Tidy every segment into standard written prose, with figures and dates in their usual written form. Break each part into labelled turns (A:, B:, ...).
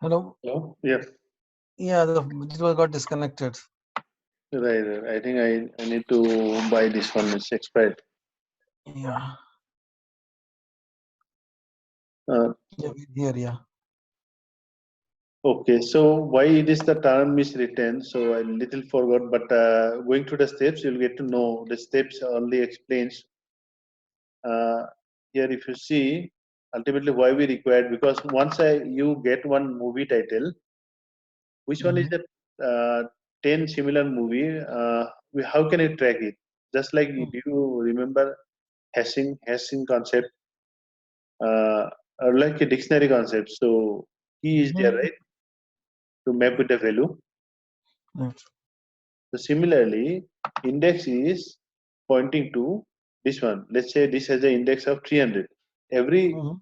A: Hello.
B: Hello? Yes.
A: Yeah, it was got disconnected.
B: Right. I think I need to buy this one. It's expired.
A: Yeah.
B: Uh,
A: Yeah, here, yeah.
B: okay. So why it is the term is written? So I little forgot, but going through the steps, you'll get to know. The steps only explains. Uh, Here, if you see, ultimately why we required, because once you get one movie title, which one is
A: Mm-hmm.
B: the 10 similar movie? How can you track it? Just like, do you remember hashing concept? Or like a dictionary concept. So key is there,
A: Mm-hmm.
B: right, to map with the value.
A: Right.
B: So similarly, index is pointing to this one. Let's say this has an index of 300. Every
A: Mm-hmm.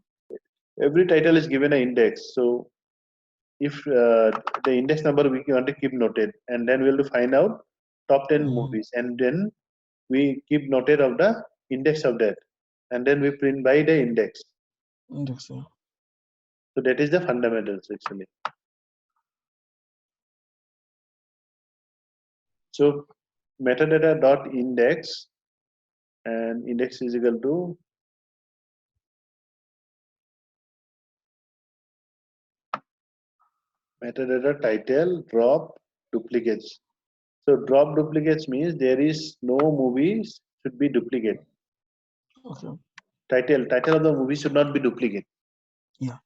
B: every title is given an index. So if the index number we want to keep noted, and then we'll find out top 10
A: Mm-hmm.
B: movies, and then we keep noted of the index of that, and then we print by the index.
A: Index, yeah.
B: So that is the fundamentals actually. So metadata dot index, and index is equal to metadata title drop duplicates. So drop duplicates means there is no movies should be duplicate.
A: Okay.
B: Title of the movie should not be duplicate.
A: Yeah.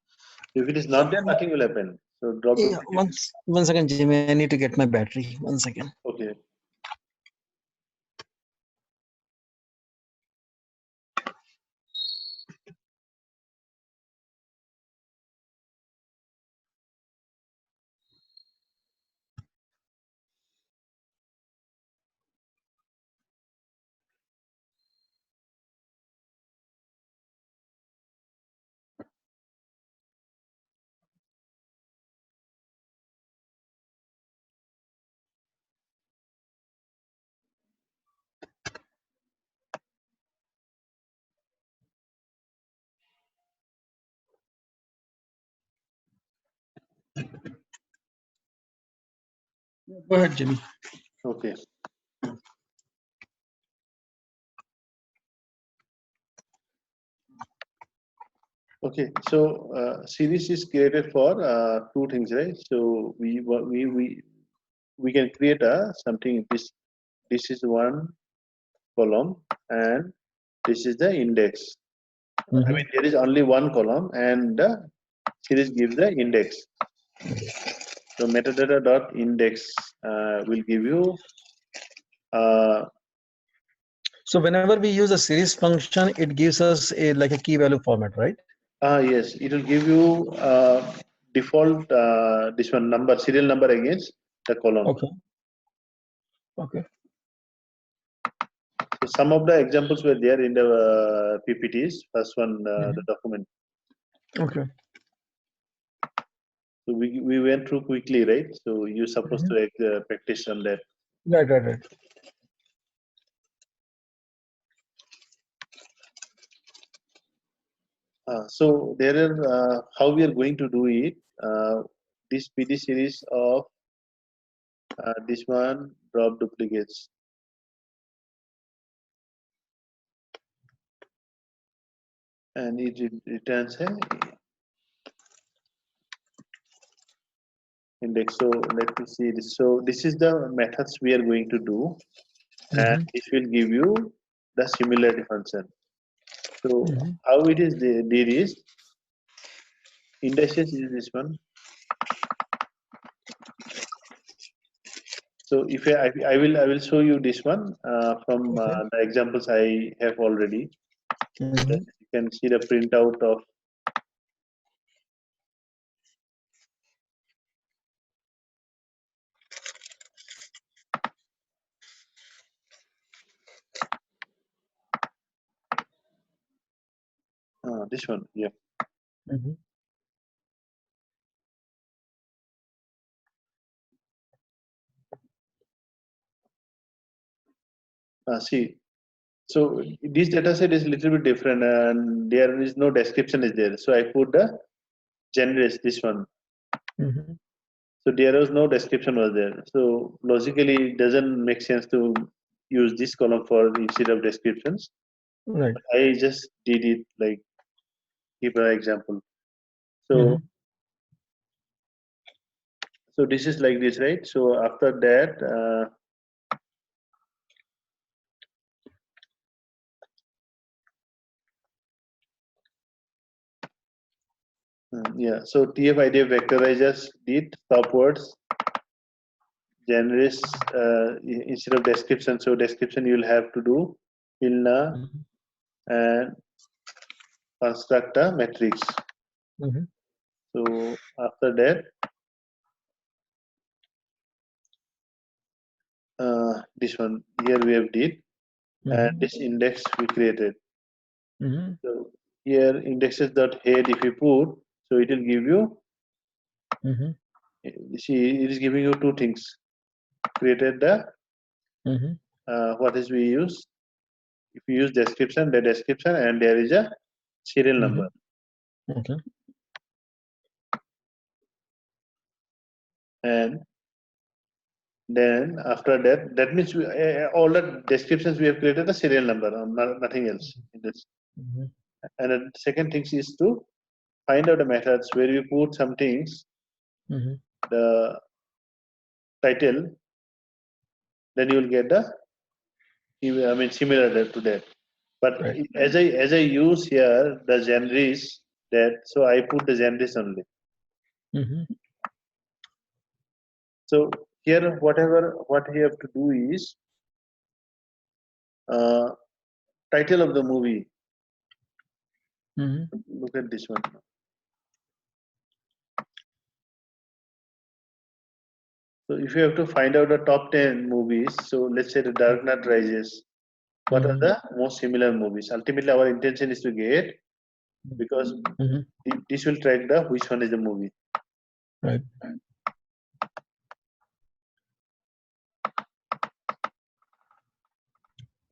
B: If it is
A: Yeah.
B: not there, nothing will happen. So drop
A: Yeah.
B: duplicate.
A: One second, Jimmy. I need to get my battery. One second.
B: Okay.
A: Go ahead, Jimmy.
B: Okay. Okay. So series is created for two things, right? So we can create a something. This is one column, and this is the index. I
A: Mm-hmm.
B: mean, there is only one column, and the series gives the index. So metadata dot index will give you
A: So whenever we use a series function, it gives us a like a key value format, right?
B: yes, it will give you default this one number serial number against the column.
A: Okay. Okay.
B: So some of the examples were there in the PPTs. First one, the
A: Mm-hmm.
B: document.
A: Okay.
B: So we went through quickly, right? So you're supposed
A: Mm-hmm.
B: to practice on that.
A: Right. Right. Right.
B: So there are how we are going to do it. This PD series of this one drop duplicates, and it returns a index. So let me see this. So this is the methods we are going to do, and
A: Mm-hmm.
B: this will give you the similarity function. So
A: Mm-hmm.
B: how it is did is indices is this one. So if I will show you this one from
A: Okay.
B: the examples I have already.
A: Mm-hmm.
B: Then you can see the printout of this one. Yeah.
A: Mm-hmm.
B: See, so this data set is a little bit different, and there is no description is there. So I put the generates this one.
A: Mm-hmm.
B: So there was no description was there. So logically, it doesn't make sense to use this column for instead of descriptions.
A: Right.
B: I just did it like give an example. So
A: Mm-hmm.
B: so this is like this, right? So after that, yeah. So TF-IDF vectorizers did stop words, genres instead of description. So description you'll have to do ILNA
A: Mm-hmm.
B: and construct a matrix.
A: Mm-hmm.
B: So after that, this one here we have did, and
A: Mm-hmm.
B: this index we created.
A: Mm-hmm.
B: So here indexes dot head if you put, so it will give you.
A: Mm-hmm.
B: You see, it is giving you two things. Created the
A: Mm-hmm.
B: what is we use. If you use description, the description, and there is a serial number.
A: Mm-hmm. Okay.
B: And then after that, that means all the descriptions we have created a serial number, nothing else in this.
A: Mm-hmm.
B: And the second thing is to find out the methods where we put some things,
A: Mm-hmm.
B: the title, then you will get the, I mean, similar to that. But
A: Right.
B: as I use here the genres that, so I put the genres only.
A: Mm-hmm.
B: So here, what you have to do is uh, title of the movie.
A: Mm-hmm.
B: Look at this one. So if you have to find out the top 10 movies, so let's say the Dark Knight Rises, what are
A: Mm-hmm.
B: the most similar movies? Ultimately, our intention is to get, because
A: Mm-hmm.
B: this will track the which one is the movie.
A: Right.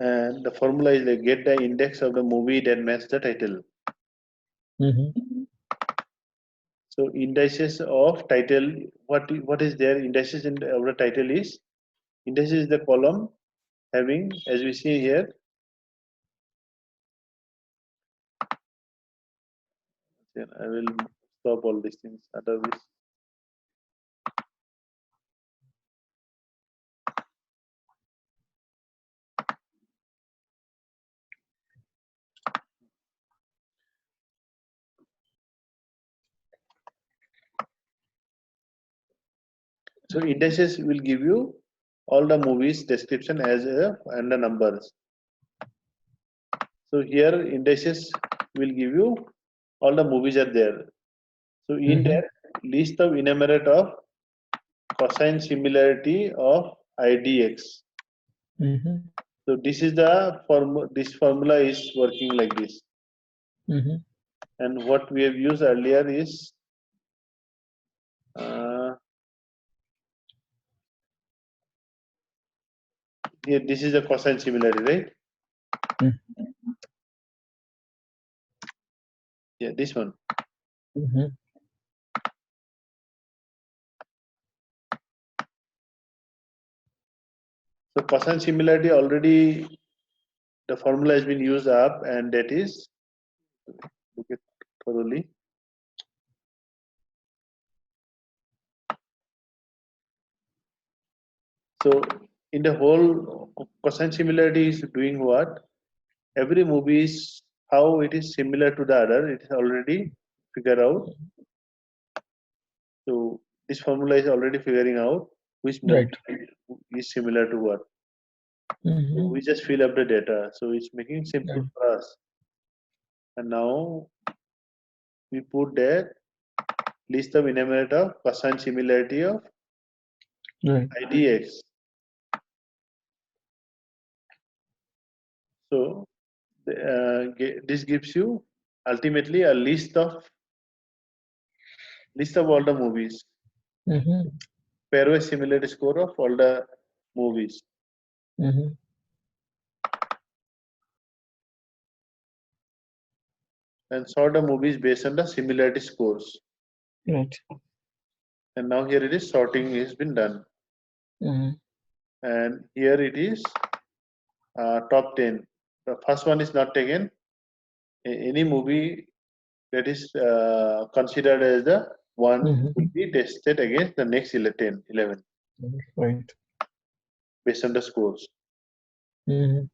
B: And the formula is like get the index of the movie that match the title.
A: Mm-hmm.
B: So indices of title, what is there? Indices in of the title is, indices is the column having, as we see here. Then I will stop all these things. Otherwise, so indices will give you all the movies description as a and the numbers. So here indices will give you all the movies are there. So in
A: Mm-hmm.
B: that list of enumerate of cosine similarity of IDX.
A: Mm-hmm.
B: So this is the this formula is working like this.
A: Mm-hmm.
B: And what we have used earlier is uh, here this is a cosine similarity, right? Yeah, this one.
A: Mm-hmm.
B: So cosine similarity already the formula has been used up, and that is, look at thoroughly. So in the whole cosine similarity is doing what? Every movie is how it is similar to the other. It is already figured out. So this formula is already figuring out which movie
A: Right.
B: is similar to what. So
A: Mm-hmm.
B: we just fill up the data. So it's making simple
A: Right.
B: for us. And now we put there list of enumerate of cosine similarity of
A: Right.
B: IDX. So this gives you ultimately a list of all the movies,
A: Mm-hmm.
B: pairwise similarity score of all the movies,
A: Mm-hmm.
B: and sort the movies based on the similarity scores.
A: Right.
B: and now here it is sorting has been done,
A: Mm-hmm.
B: and here it is top 10. The first one is not taken. Any movie that is considered as the one
A: Mm-hmm.
B: will be tested against the next 10, 11
A: Right.
B: based on the scores,
A: Mm-hmm.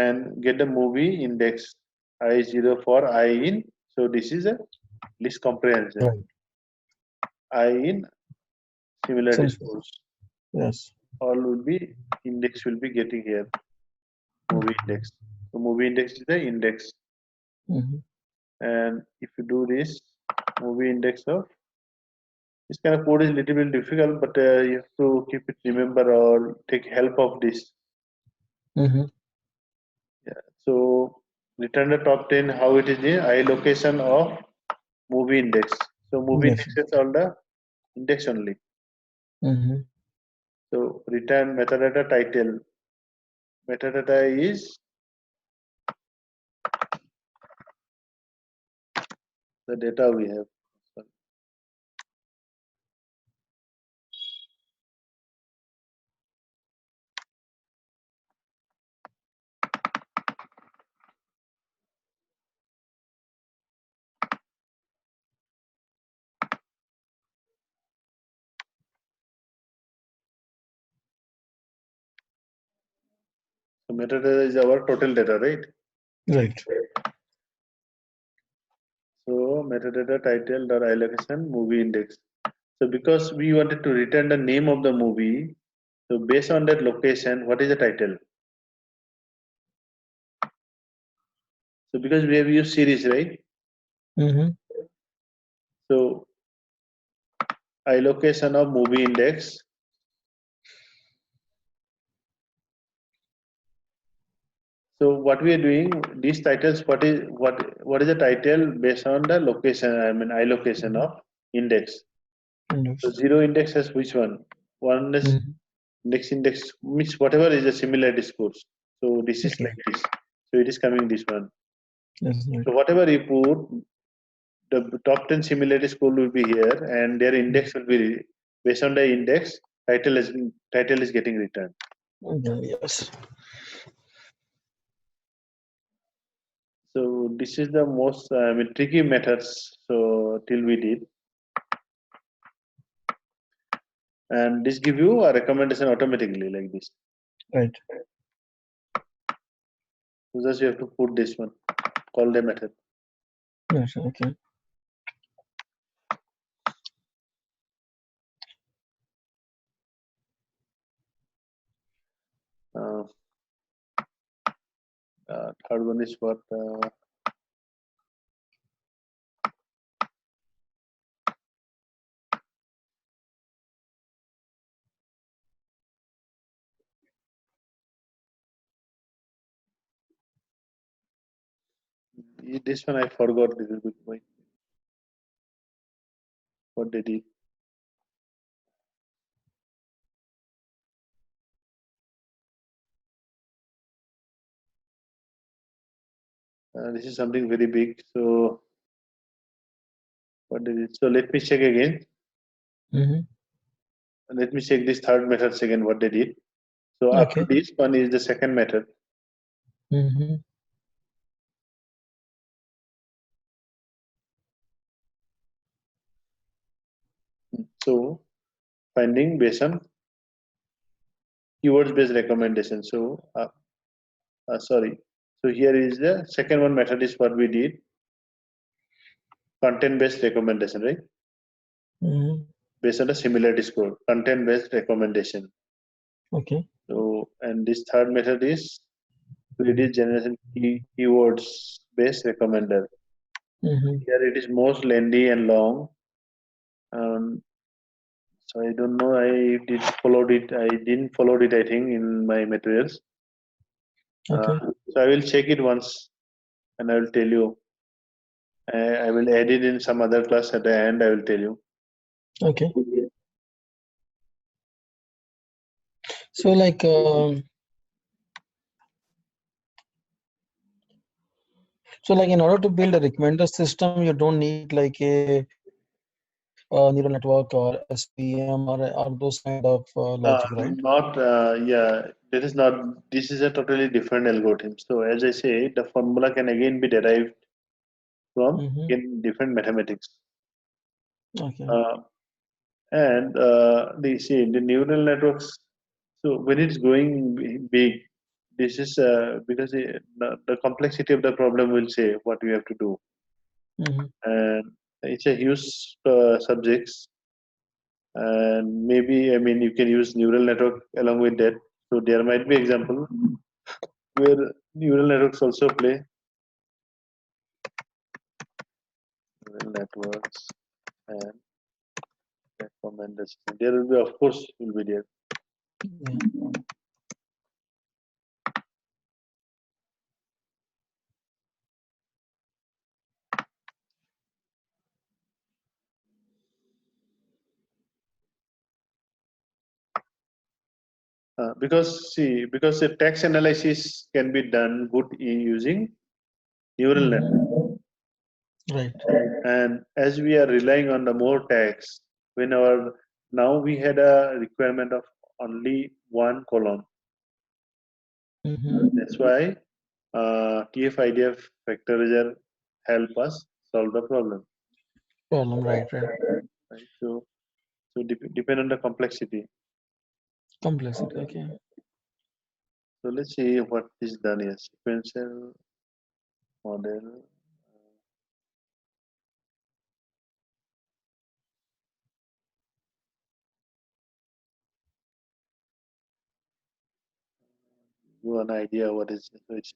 B: and get the movie index I0 for I in. So this is a list comprehension.
A: Right.
B: I in similarity
A: Same.
B: scores.
A: Yes.
B: All will be index will be getting here movie index. So movie index is the index,
A: Mm-hmm.
B: and if you do this movie index of this kind of code is little bit difficult, but you have to keep it remember or take help of this.
A: Mm-hmm.
B: Yeah. So return the top 10 how it is the I location of movie index. So movie
A: Yes.
B: index is all the index only.
A: Mm-hmm.
B: So return metadata title. Metadata is the data we have. So metadata is our total data, right?
A: Right.
B: So metadata title dot allocation movie index. So because we wanted to return the name of the movie, so based on that location, what is the title? So because we have used series, right?
A: Mm-hmm.
B: So allocation of movie index. So what we are doing, these titles, what is the title based on the location? I mean allocation of index. So
A: Index.
B: zero index has which one? One is
A: Mm-hmm.
B: index means whatever is a similarity scores. So this is
A: Okay.
B: like this. So it is coming this one.
A: Yes. Right.
B: So whatever you put, the top 10 similarity score will be here, and their index will be based on the index. Title is getting returned.
A: Yes.
B: So this is the most tricky methods. So till we did, and this give you a recommendation automatically like this.
A: Right.
B: So just you have to put this one, call the method.
A: Yes. Okay.
B: Uh, third one is what this one I forgot little bit. What they did. This is something very big. So what they did. So let me check again.
A: Mm-hmm.
B: Let me check this third method again. What they did. So after
A: Okay.
B: this one is the second method.
A: Mm-hmm.
B: So finding based on keywords based recommendation. So sorry. So here is the second one method is what we did. Content based recommendation, right?
A: Mm-hmm.
B: Based on a similarity score. Content based recommendation.
A: Okay.
B: So and this third method is reduce generation keywords based recommender.
A: Mm-hmm.
B: Here it is most lengthy and long. Um, so I don't know. I did followed it. I didn't followed it. I think in my materials.
A: Okay.
B: So I will check it once, and I will tell you. I will add it in some other class at the end. I will tell you.
A: Okay. So like so like in order to build a recommender system, you don't need like a neural network or SVM or those kind of logic, right?
B: Not, yeah, that is not, this is a totally different algorithm. So as I say, the formula can again be derived from
A: Mm-hmm.
B: in different mathematics.
A: Okay.
B: Uh, and the see the neural networks. So when it's going big, this is because the complexity of the problem will say what we have to do,
A: Mm-hmm.
B: and it's a huge subjects. And maybe I mean you can use neural network along with that. So there might be example where neural networks also play neural networks and platform and the system. There will be, of course, will be there.
A: Yeah.
B: Because see, because the text analysis can be done good in using neural
A: Mm-hmm.
B: network.
A: Right.
B: And as we are relying on the more text, when our now we had a requirement of only one column.
A: Mm-hmm.
B: That's why TF-IDF factorizer help us solve the problem.
A: Problem. Right. Right.
B: Right? So depend on the complexity.
A: Complexity. Okay.
B: So let's see what is done here. Sequential model. You an idea what is it? So it's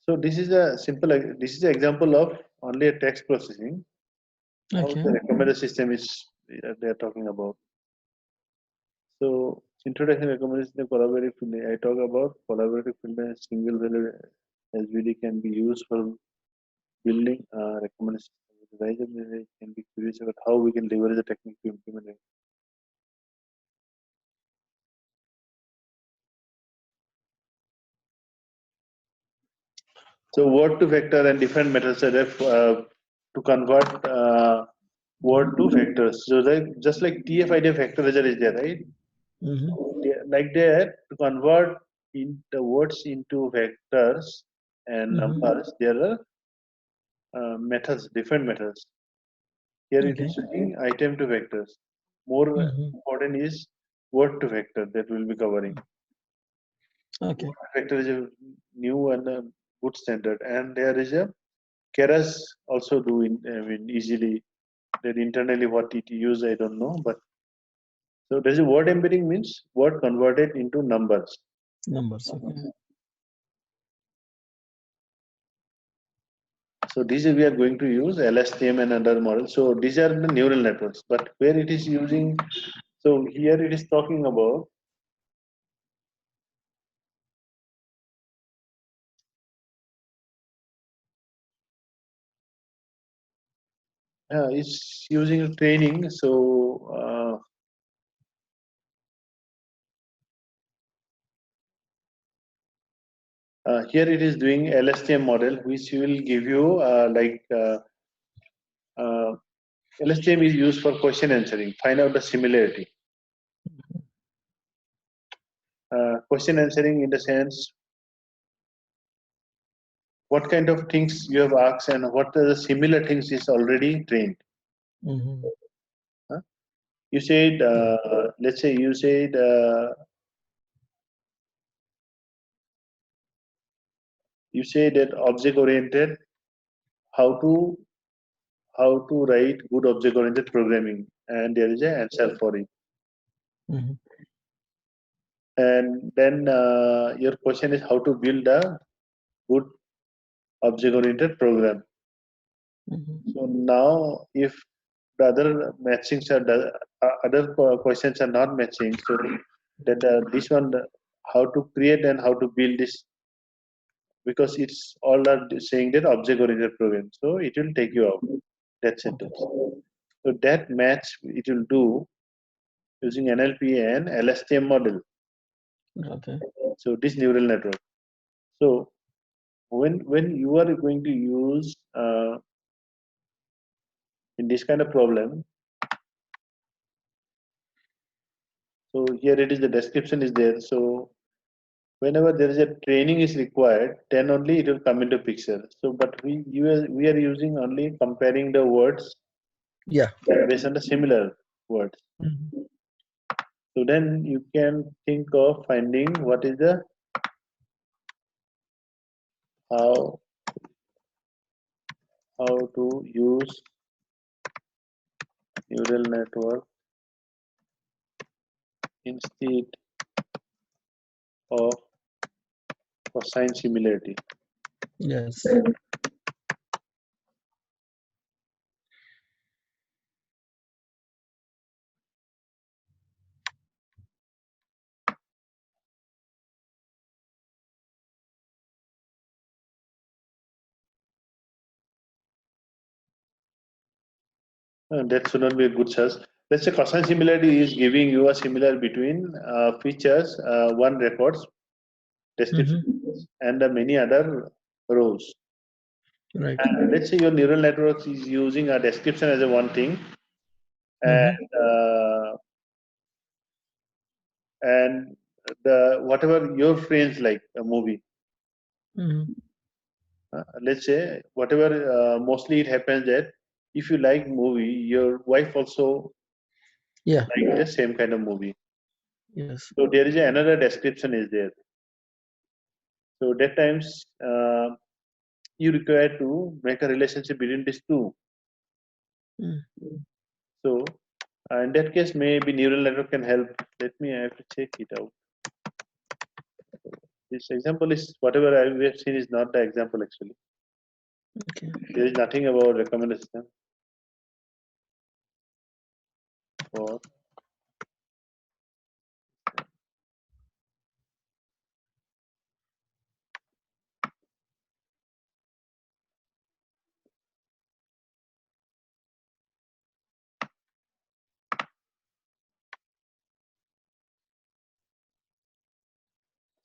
B: so this is a simple. This is an example of only a text processing. How
A: Okay.
B: the recommender system is they are talking about. So introduction recommendation to collaborative filtering. I talk about collaborative filtering. Single value SVD can be used for building recommendation. The rise of the can be curious about how we can leverage the technique to implement it. So word to vector and different methods are there to convert word to vectors. So just like TF-IDF factorizer is there, right?
A: Mm-hmm.
B: Like that, to convert in the words into vectors and
A: Mm-hmm.
B: numbers, there are methods, different methods. Here it
A: Okay.
B: is using item to vectors. More
A: Mm-hmm.
B: important is word to vector that we'll be covering.
A: Okay.
B: Vector is a new and a good standard, and there is a Keras also do in, I mean, easily. That internally what it use I don't know, but so there's a word embedding means word converted into numbers.
A: Numbers. Okay.
B: So these we are going to use LSTM and other models. So these are the neural networks, but where it is using, so here it is talking about it's using training. So here it is doing LSTM model, which will give you uh, LSTM is used for question answering, find out the similarity. Question answering in the sense what kind of things you have asked and what are the similar things is already trained.
A: Mm-hmm.
B: Huh? You said,
A: Right.
B: let's say you said, you say that object oriented, how to how to write good object oriented programming, and there is an answer for it.
A: Mm-hmm.
B: And then your question is how to build a good object oriented program.
A: Mm-hmm.
B: So now, if the other matchings are other questions are not matching, so that this one how to create and how to build this, because it's all are saying that object oriented program, so it will take you out that
A: Okay.
B: sentence. So that match it will do using NLP and LSTM model.
A: Okay.
B: So this neural network. So when you are going to use in this kind of problem, so here it is, the description is there. So whenever there is a training is required, then only it will come into picture. So but we are using only comparing the words
A: Yeah.
B: based on the similar words.
A: Mhm.
B: So then you can think of finding what is the how how to use neural network instead of cosine similarity.
A: Yes.
B: That should not be a good search. Let's say cosine similarity is giving you a similar between features, one records, description,
A: Hmm.
B: and many other rows.
A: Right.
B: And let's say your neural network is using a description as a one thing, and
A: Hmm.
B: and the whatever your friends like a movie.
A: Hmm.
B: Let's say whatever mostly it happens that if you like movie, your wife also
A: Yeah.
B: like the same kind of movie.
A: Yes.
B: So there is another description is there. So that times you require to make a relationship between these two.
A: Mm.
B: So in that case, maybe neural network can help. Let me I have to check it out. This example is whatever we have seen is not the example actually.
A: Okay.
B: There is nothing about recommendation for.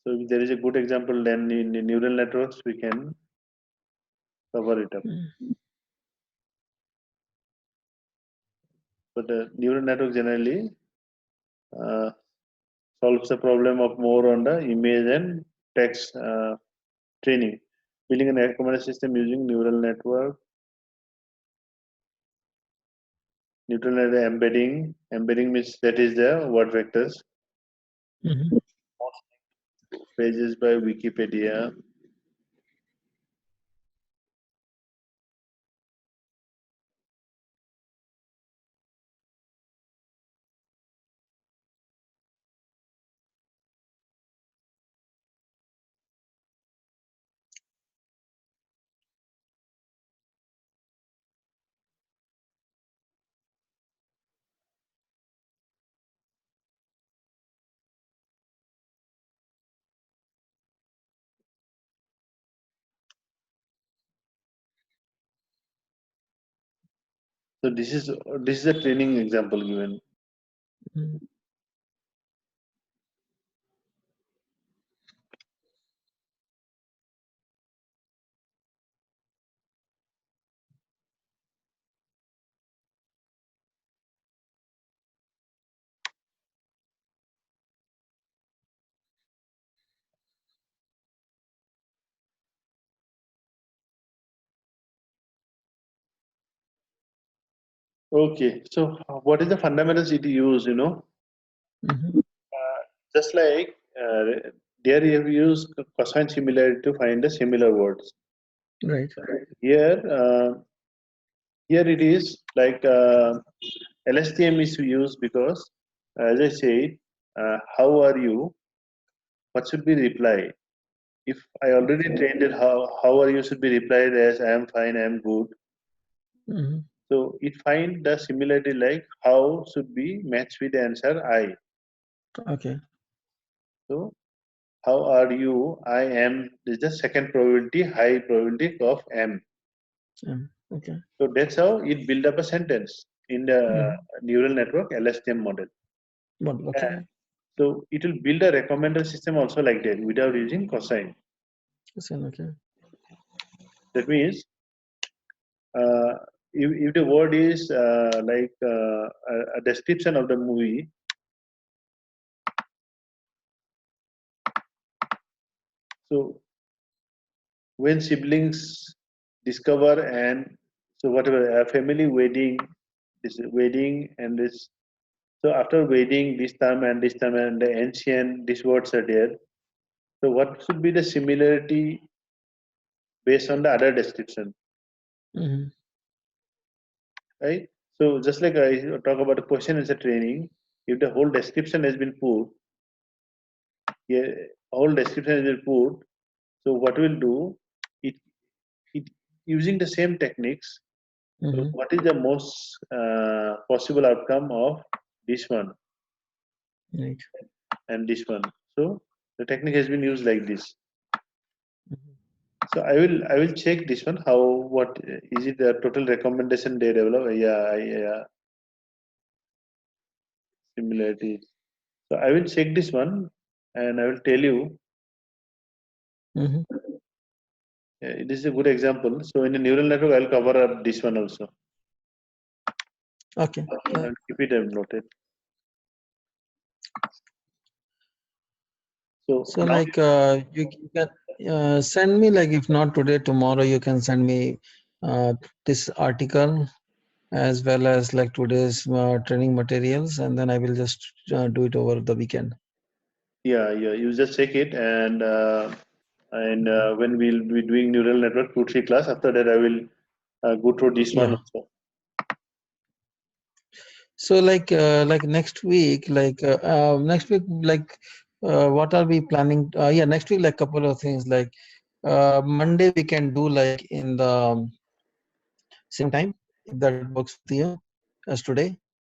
B: So if there is a good example, then in neural networks we can cover it up.
A: Mm.
B: But neural network generally uh, solves the problem of more on the image and text training. Building an recommender system using neural network, neural network embedding. Embedding means that is the word vectors.
A: Hmm.
B: Pages by Wikipedia. So this is a training example given.
A: Mm.
B: Okay, so what is the fundamentals it use?
A: Hmm.
B: Just like there you have used cosine similarity to find the similar words.
A: Right.
B: Here, here it is like LSTM is used because, as I said, how are you? What should be reply? If I already trained it, how are you should be replied as I am fine, I am good.
A: Hmm.
B: So it find the similarity like how should be matched with the answer I.
A: Okay.
B: So how are you? I am is the second probability, high probability of am.
A: Okay.
B: So that's how it build up a sentence in the
A: Hmm.
B: neural network LSTM model.
A: Model.
B: And
A: Okay.
B: so it will build a recommender system also like that without using cosine.
A: Listen. Okay.
B: That means uh, if the word is like a description of the movie, so when siblings discover and so whatever a family wedding, this wedding and this, so after wedding this time and the ancient these words are there. So what should be the similarity based on the other description,
A: Mhm.
B: right? So just like I talk about the question answer training, if the whole description has been put, yeah, whole description has been put, so what we'll do, it, it using the same techniques. So
A: Mhm.
B: what is the most possible outcome of this one
A: Right.
B: and this one? So the technique has been used like this.
A: Mhm.
B: So I will check this one. How what is it? The total recommendation they develop? Yeah, yeah, similarities. So I will check this one, and I will tell you.
A: Mhm.
B: This is a good example. So in the neural network, I'll cover up this one also.
A: Okay. Yeah.
B: I'll keep it noted. So
A: So
B: now,
A: like you can send me, like if not today, tomorrow you can send me this article as well as like today's training materials, and then I will just do it over the weekend.
B: yeah, yeah, you just check it, and when we'll be doing neural network 2 3 class, after that I will go through this one
A: Yeah.
B: also.
A: So like next week, like what are we planning? Yeah, next week, like couple of things. Like Monday we can do like in the same time, if that works with you as today.